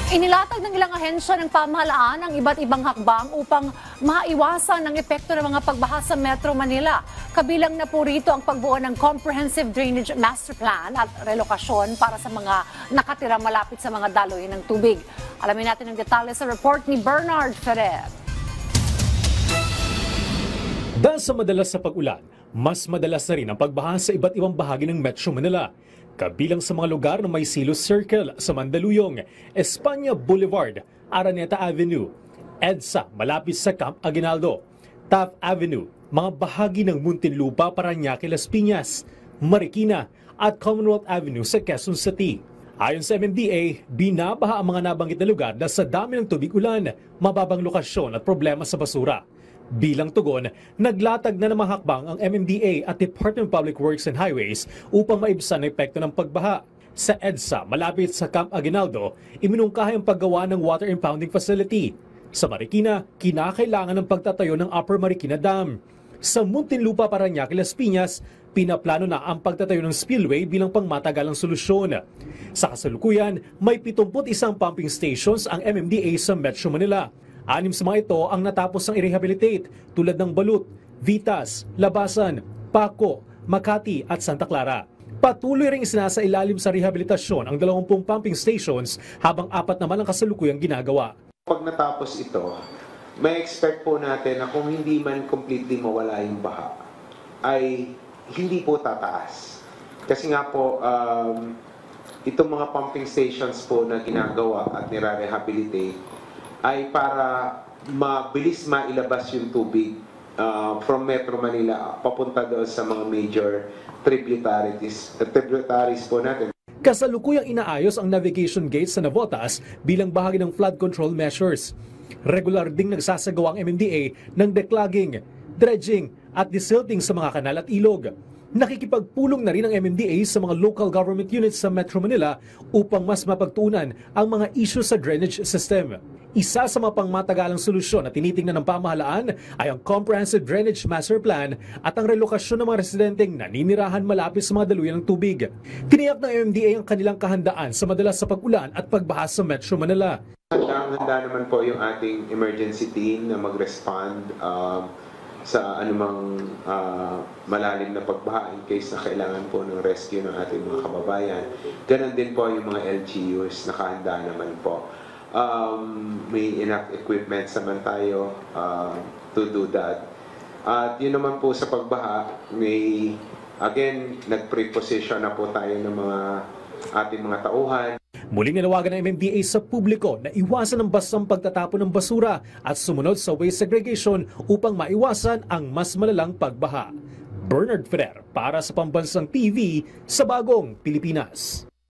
Inilatag ng ilang ahensya ng pamahalaan ang iba't ibang hakbang upang maiwasan ang epekto ng mga pagbaha sa Metro Manila. Kabilang na po rito ang pagbuo ng Comprehensive Drainage Master Plan at relokasyon para sa mga nakatira malapit sa mga daloy ng tubig. Alamin natin ang detalye sa report ni Bernard Ferrer. Dahil sa madalas sa pag-ulan, mas madalas na rin ang pagbaha sa iba't ibang bahagi ng Metro Manila. Kabilang sa mga lugar na may Silos Circle sa Mandaluyong, Espanya Boulevard, Araneta Avenue, EDSA malapit sa Camp Aguinaldo, Taft Avenue, mga bahagi ng Muntinlupa, Parañaque, Las Piñas, Marikina at Commonwealth Avenue sa Quezon City. Ayon sa MMDA, binabaha ang mga nabanggit na lugar dahil sa dami ng tubig ulan, mababang lokasyon at problema sa basura. Bilang tugon, naglatag na ng mga hakbang ang MMDA at Department of Public Works and Highways upang maibsan ang epekto ng pagbaha. Sa EDSA, malapit sa Camp Aguinaldo, iminungkahi ang paggawa ng water impounding facility. Sa Marikina, kinakailangan ng pagtatayo ng Upper Marikina Dam. Sa Muntinlupa, Parañaque, Las Piñas, pinaplano na ang pagtatayo ng spillway bilang pangmatagalang solusyon. Sa kasalukuyan, may 71 pumping stations ang MMDA sa Metro Manila. 6 sa mga ito ang natapos ng i-rehabilitate tulad ng Balut, Vitas, Labasan, Paco, Makati at Santa Clara. Patuloy ring isinasailalim sa rehabilitasyon ang 20 pumping stations habang 4 naman ang kasalukuyang ginagawa. Pag natapos ito, may expect po natin na kung hindi man completely mawala yung baha, ay hindi po tataas. Kasi nga po, itong mga pumping stations po na ginagawa at nire-rehabilitate ay para mabilis mailabas yung tubig from Metro Manila papunta doon sa mga major tributaries po natin. Kasalukuyang inaayos ang navigation gates sa Navotas bilang bahagi ng flood control measures. Regular ding nagsasagawa ang MMDA ng declogging, dredging at desilting sa mga kanal at ilog. Nakikipagpulong na rin ang MMDA sa mga local government units sa Metro Manila upang mas mapagtuunan ang mga issue sa drainage system. Isa sa mga pangmatagalang solusyon na tinitingnan ng pamahalaan ay ang Comprehensive Drainage Master Plan at ang relokasyon ng mga residenteng naninirahan malapit sa mga daluyan ng tubig. Tiniyak ng MMDA ang kanilang kahandaan sa madalas sa pag-ulan at pagbaha sa Metro Manila. Handa naman po yung ating emergency team na mag-respond sa anumang malalim na pagbaha in case na kailangan po ng rescue ng ating mga kababayan. Ganon din po yung mga LGUs, nakahanda naman po. May enough equipment naman tayo to do that. At yun naman po sa pagbaha, nag-preposition na po tayo ng mga ating mga tauhan. Muling nanawagan ng MMDA sa publiko na iwasan ang bastang pagtatapon ng basura at sumunod sa waste segregation upang maiwasan ang mas malalang pagbaha. Bernard Ferrer para sa Pambansang TV sa Bagong Pilipinas.